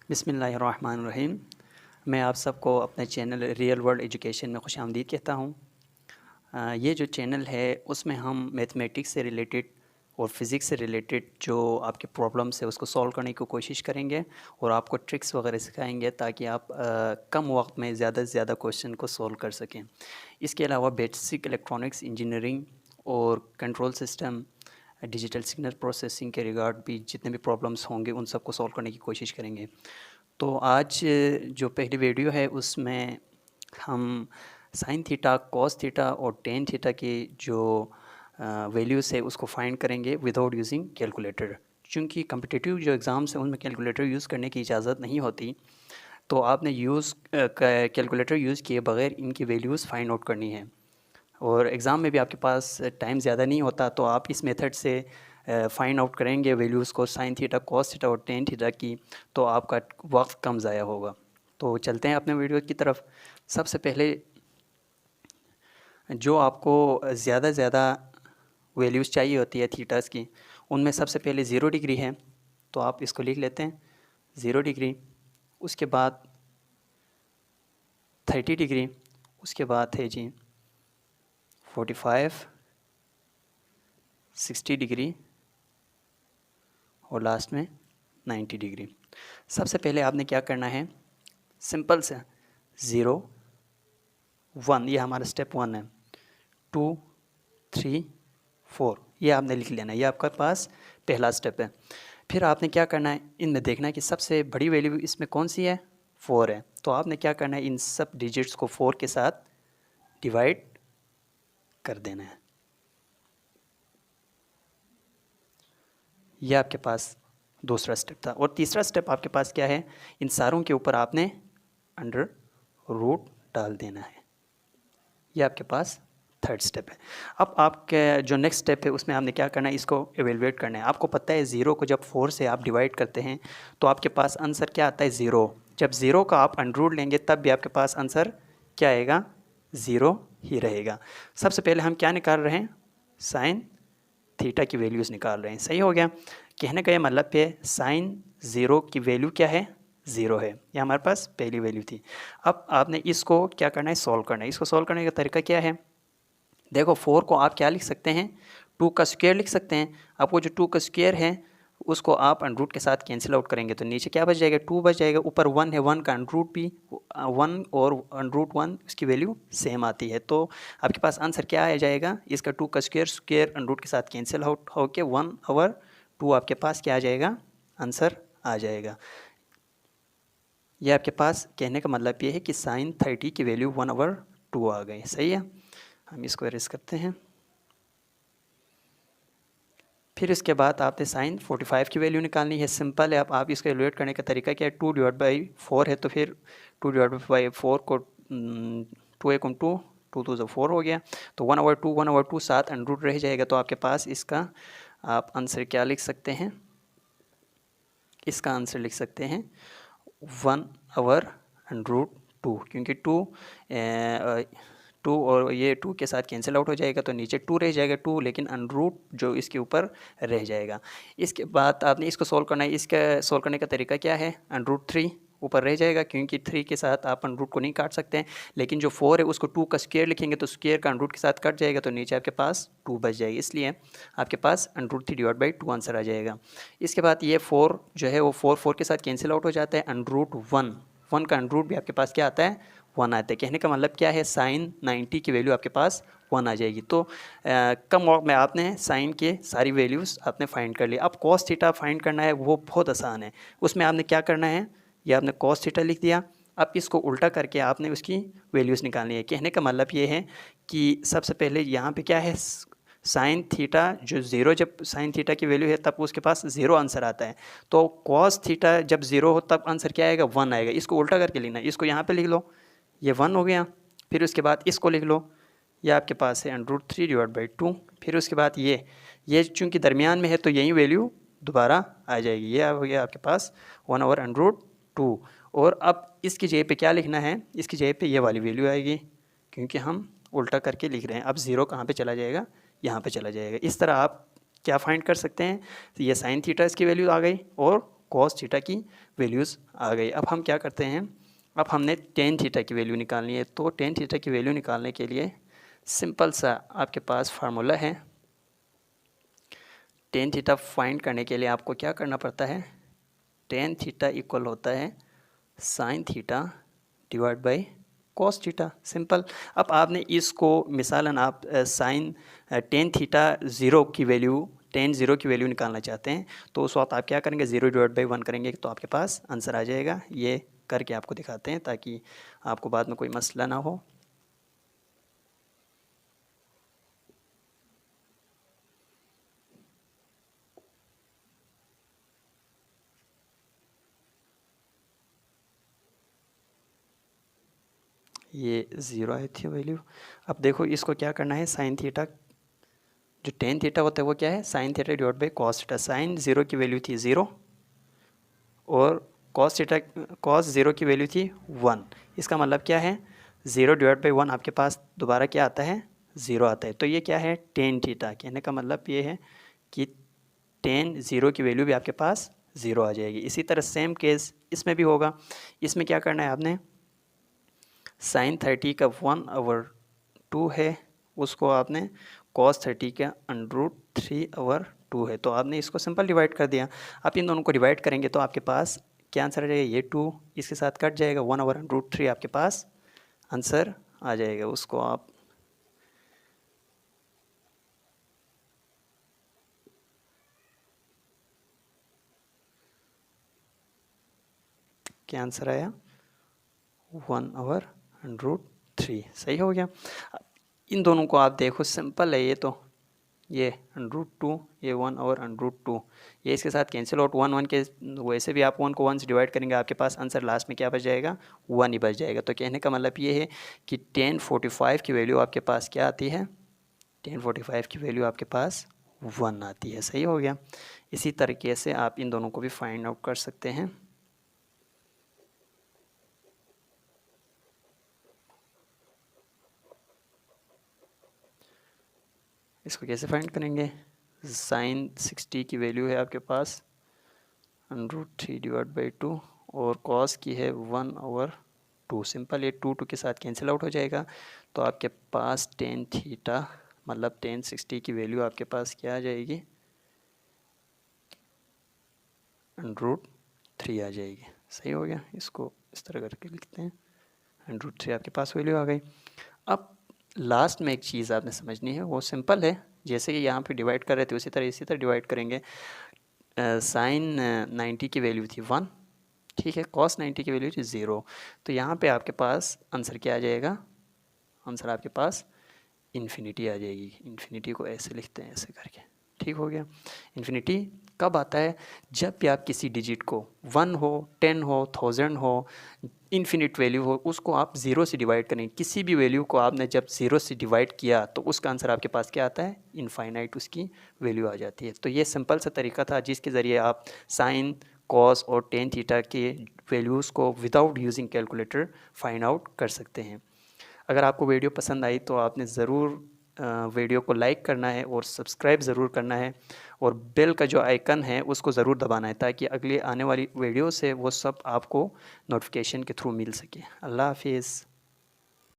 बिस्मिल्लाहिर्रहमानिर्रहीम। मैं आप सबको अपने चैनल रियल वर्ल्ड एजुकेशन में खुशामदीद कहता हूँ। ये जो चैनल है उसमें हम मैथमेटिक्स से रिलेटेड और फिज़िक्स से रिलेटेड जो आपके प्रॉब्लम्स है उसको सॉल्व करने की कोशिश करेंगे और आपको ट्रिक्स वगैरह सिखाएंगे ताकि आप कम वक्त में ज़्यादा से ज़्यादा क्वेश्चन को सॉल्व कर सकें। इसके अलावा बेसिक इलेक्ट्रॉनिक्स इंजीनियरिंग और control system, digital signal processing के रिगार्ड भी जितने भी प्रॉब्लम्स होंगे उन सबको सॉल्व करने की कोशिश करेंगे। तो आज जो पहली वीडियो है उसमें हम साइन थीटा, कॉस थीटा और टेन थीटा की जो वैल्यूज़ है उसको फाइंड करेंगे विदाउट यूजिंग कैलकुलेटर। चूँकि कम्पिटिटिव जो एग्ज़ाम्स हैं उनमें कैलकुलेटर यूज़ करने की इजाज़त नहीं होती, तो आपने कैलकुलेटर यूज़ किए बगैर इनकी वैल्यूज़ फाइंड आउट करनी है। और एग्ज़ाम में भी आपके पास टाइम ज़्यादा नहीं होता, तो आप इस मेथड से फाइंड आउट करेंगे वैल्यूज़ को साइन थीटा, कॉस थीटा और टेन थीटा की, तो आपका वक्त कम ज़ाया होगा। तो चलते हैं अपने वीडियो की तरफ। सबसे पहले जो आपको ज़्यादा ज़्यादा वैल्यूज़ चाहिए होती है थीटास की, उनमें सबसे पहले 0 डिग्री है, तो आप इसको लिख लेते हैं 0 डिग्री। उसके बाद 30 डिग्री, उसके बाद है जी 45, 60 डिग्री और लास्ट में 90 डिग्री। सबसे पहले आपने क्या करना है, सिंपल से 0, 1 ये हमारा स्टेप 1 है, 2, 3, 4 ये आपने लिख लेना है, ये आपका पास पहला स्टेप है। फिर आपने क्या करना है, इनमें देखना है कि सबसे बड़ी वैल्यू इसमें कौन सी है, 4 है। तो आपने क्या करना है, इन सब डिजिट्स को 4 के साथ डिवाइड कर देना है। यह आपके पास दूसरा स्टेप था। और तीसरा स्टेप आपके पास क्या है, इन सारों के ऊपर आपने अंडर रूट डाल देना है। यह आपके पास थर्ड स्टेप है। अब आपके जो नेक्स्ट स्टेप है उसमें आपने क्या करना है, इसको एवेलुएट करना है। आपको पता है 0 को जब 4 से आप डिवाइड करते हैं तो आपके पास आंसर क्या आता है, 0। जब 0 का आप अंडर रूट लेंगे तब भी आपके पास आंसर क्या आएगा, 0 ही रहेगा। सबसे पहले हम क्या निकाल रहे हैं, साइन थीटा की वैल्यूज़ निकाल रहे हैं। सही हो गया। कहने का ये मतलब है साइन 0 की वैल्यू क्या है, 0 है। ये हमारे पास पहली वैल्यू थी। अब आपने इसको क्या करना है, सॉल्व करना है। इसको सॉल्व करने का तरीका क्या है, देखो 4 को आप क्या लिख सकते हैं, 2 का स्क्वायर लिख सकते हैं। आपको जो 2 का स्क्वायर है उसको आप अंडर रूट के साथ कैंसिल आउट करेंगे तो नीचे क्या बच जाएगा, 2 बच जाएगा। ऊपर 1 है, 1 का अंडर रूट भी 1 और अंडर रूट 1 उसकी वैल्यू सेम आती है। तो आपके पास आंसर क्या आ जाएगा, इसका 2 का स्क्वायर अंडर रूट के साथ कैंसिल आउट होकर 1/2 आपके पास क्या आ जाएगा, आंसर आ जाएगा। यह आपके पास कहने का मतलब ये है कि साइन 30 की वैल्यू 1/2 आ गई। सही है। हम इसको एरेज करते हैं। फिर इसके बाद आपने साइन 45 की वैल्यू निकालनी है। सिंपल है। अब आप इसको एवेलुएट करने का तरीका क्या है, 2/4 है तो फिर 2/4 को 2 एकम 2, 2 2 4 हो गया। तो 1/2 7 अंडर रूट रह जाएगा। तो आपके पास इसका आप आंसर क्या लिख सकते हैं, इसका आंसर लिख सकते हैं 1/√2, क्योंकि 2 और ये 2 के साथ कैंसिल आउट हो जाएगा तो नीचे 2 रह जाएगा, 2 लेकिन अंडर जो इसके ऊपर रह जाएगा। इसके बाद आपने इसको सॉल्व करना है। इसका सॉल्व करने का तरीका क्या है, अंडर√3 ऊपर रह जाएगा क्योंकि 3 के साथ आप अंडर को नहीं काट सकते हैं। लेकिन जो 4 है उसको 2 का स्क्वायर लिखेंगे तो स्क्वायर का अंडर के साथ कट जाएगा तो नीचे आपके पास 2 बच जाएगी। इसलिए आपके पास अंडर√3/2 आंसर आ जाएगा। इसके बाद ये 4 जो है वो 4 के साथ कैंसिल आउट हो जाता है। अंडर1 का अंडर भी आपके पास क्या आता है, 1 आता है। कहने का मतलब क्या है, साइन 90 की वैल्यू आपके पास 1 आ जाएगी। तो कम वक्त में आपने साइन के सारी वैल्यूज़ आपने फाइंड कर ली। अब कॉस थीटा फाइंड करना है, वो बहुत आसान है। उसमें आपने क्या करना है, ये आपने कॉस थीटा लिख दिया। अब इसको उल्टा करके आपने उसकी वैल्यूज़ निकालनी है। कहने का मतलब ये है कि सबसे पहले यहाँ पे क्या है, साइन थीटा जो 0, जब साइन थीटा की वैल्यू है तब उसके पास 0 आंसर आता है। तो कॉस थीटा जब 0 हो तब आंसर क्या आएगा, 1 आएगा। इसको उल्टा करके लिखना है। इसको यहाँ पे लिख लो, ये 1 हो गया। फिर उसके बाद इसको लिख लो, ये आपके पास है अंडर√3/2। फिर उसके बाद ये चूँकि दरमियान में है तो यही वैल्यू दोबारा आ जाएगी। ये हो गया आपके पास 1/√2। और अब इसकी जगह पे क्या लिखना है, इसकी जगह पे ये वाली वैल्यू आएगी क्योंकि हम उल्टा करके लिख रहे हैं। अब 0 कहाँ पे चला जाएगा, यहाँ पे चला जाएगा। इस तरह आप क्या फाइंड कर सकते हैं, तो ये साइन थीटा इसकी वैल्यू आ गई और कॉस थीटा की वैल्यूज़ आ गई। अब हम क्या करते हैं, अब हमने टेन थीटा की वैल्यू निकालनी है। तो टेन थीटा की वैल्यू निकालने के लिए सिंपल सा आपके पास फार्मूला है। टेन थीटा फाइंड करने के लिए आपको क्या करना पड़ता है, टेन थीटा इक्वल होता है sine theta divide by cos theta, simple. अब आपने इसको मिसालन आप साइन टेन थीटा ज़ीरो की वैल्यू, टेन ज़ीरो की वैल्यू निकालना चाहते हैं, तो उस वक्त आप क्या करेंगे, ज़ीरो डिवाइड बाई वन करेंगे तो आपके पास आंसर आ जाएगा। ये करके आपको दिखाते हैं ताकि आपको बाद में कोई मसला ना हो। ये ज़ीरो आई थी वैल्यू। अब देखो इसको क्या करना है, साइन थीटा, जो टेन थीटा होता है वो क्या है, sine theta divide by cos theta. Sine zero की वैल्यू थी ज़ीरो और कॉस थीटा, कॉस ज़ीरो की वैल्यू थी वन। इसका मतलब क्या है, ज़ीरो डिवाइड बाई वन आपके पास दोबारा क्या आता है, ज़ीरो आता है। तो ये क्या है, टेन थीटा। कहने का मतलब ये है कि टेन ज़ीरो की वैल्यू भी आपके पास ज़ीरो आ जाएगी। इसी तरह सेम केस इसमें भी होगा। इसमें क्या करना है आपने, साइन थर्टी का वन ओवर टू है, उसको आपने कॉस थर्टी का अंडर थ्री ओवर टू है, तो आपने इसको सिंपल डिवाइड कर दिया। आप इन दोनों को डिवाइड करेंगे तो आपके पास क्या आंसर आ जाएगा, ये टू इसके साथ कट जाएगा, वन ओवर अंडर थ्री आपके पास आंसर आ जाएगा। उसको आप क्या आंसर आया, वन ओवर अंडर थ्री, सही हो गया। इन दोनों को आप देखो सिंपल है, ये अंडर टू, ये वन ओवर अंडर टू, ये इसके साथ कैंसिल आउट, वन वन के वैसे भी आप वन को वन से डिवाइड करेंगे आपके पास आंसर लास्ट में क्या बच जाएगा, वन ही बच जाएगा। तो कहने का मतलब ये है कि 1045 की वैल्यू आपके पास क्या आती है, 1045 की वैल्यू आपके पास वन आती है, सही हो गया। इसी तरीके से आप इन दोनों को भी फाइंड आउट कर सकते हैं। इसको कैसे फाइंड करेंगे, साइन 60 की वैल्यू है आपके पास under three divide by two और कॉस की है वन ओवर टू, सिंपल, ये टू टू के साथ कैंसिल आउट हो जाएगा। तो आपके पास टेन थीटा मतलब 1060 की वैल्यू आपके पास क्या आ जाएगी, अंडर थ्री आ जाएगी, सही हो गया। इसको इस तरह करके लिखते हैं, अंडर थ्री आपके पास वैल्यू आ गई। अब लास्ट में एक चीज़ आपने समझनी है, वो सिंपल है, जैसे कि यहाँ पे डिवाइड कर रहे थे उसी तरह इसी तरह डिवाइड करेंगे। साइन 90 की वैल्यू थी वन, ठीक है, कॉस 90 की वैल्यू थी ज़ीरो, तो यहाँ पे आपके पास आंसर क्या आ जाएगा, आंसर आपके पास इन्फिनिटी आ जाएगी। इन्फिनिटी को ऐसे लिखते हैं, ऐसे करके, ठीक हो गया। इन्फिनिटी कब आता है, जब भी आप किसी डिजिट को, वन हो, 10 हो, 1000 हो, इन्फिनिट वैल्यू हो, उसको आप ज़ीरो से डिवाइड करें। किसी भी वैल्यू को आपने जब ज़ीरो से डिवाइड किया तो उसका आंसर आपके पास क्या आता है, इनफाइनाइट उसकी वैल्यू आ जाती है। तो ये सिंपल सा तरीका था जिसके ज़रिए आप साइन, कॉस और टेन थीटा के वैल्यूज़ को without using calculator find out कर सकते हैं। अगर आपको वीडियो पसंद आई तो आपने ज़रूर वीडियो को लाइक करना है और सब्सक्राइब ज़रूर करना है और बेल का जो आइकन है उसको ज़रूर दबाना है ताकि अगली आने वाली वीडियो से वो सब आपको नोटिफिकेशन के थ्रू मिल सके। अल्लाह हाफिज़।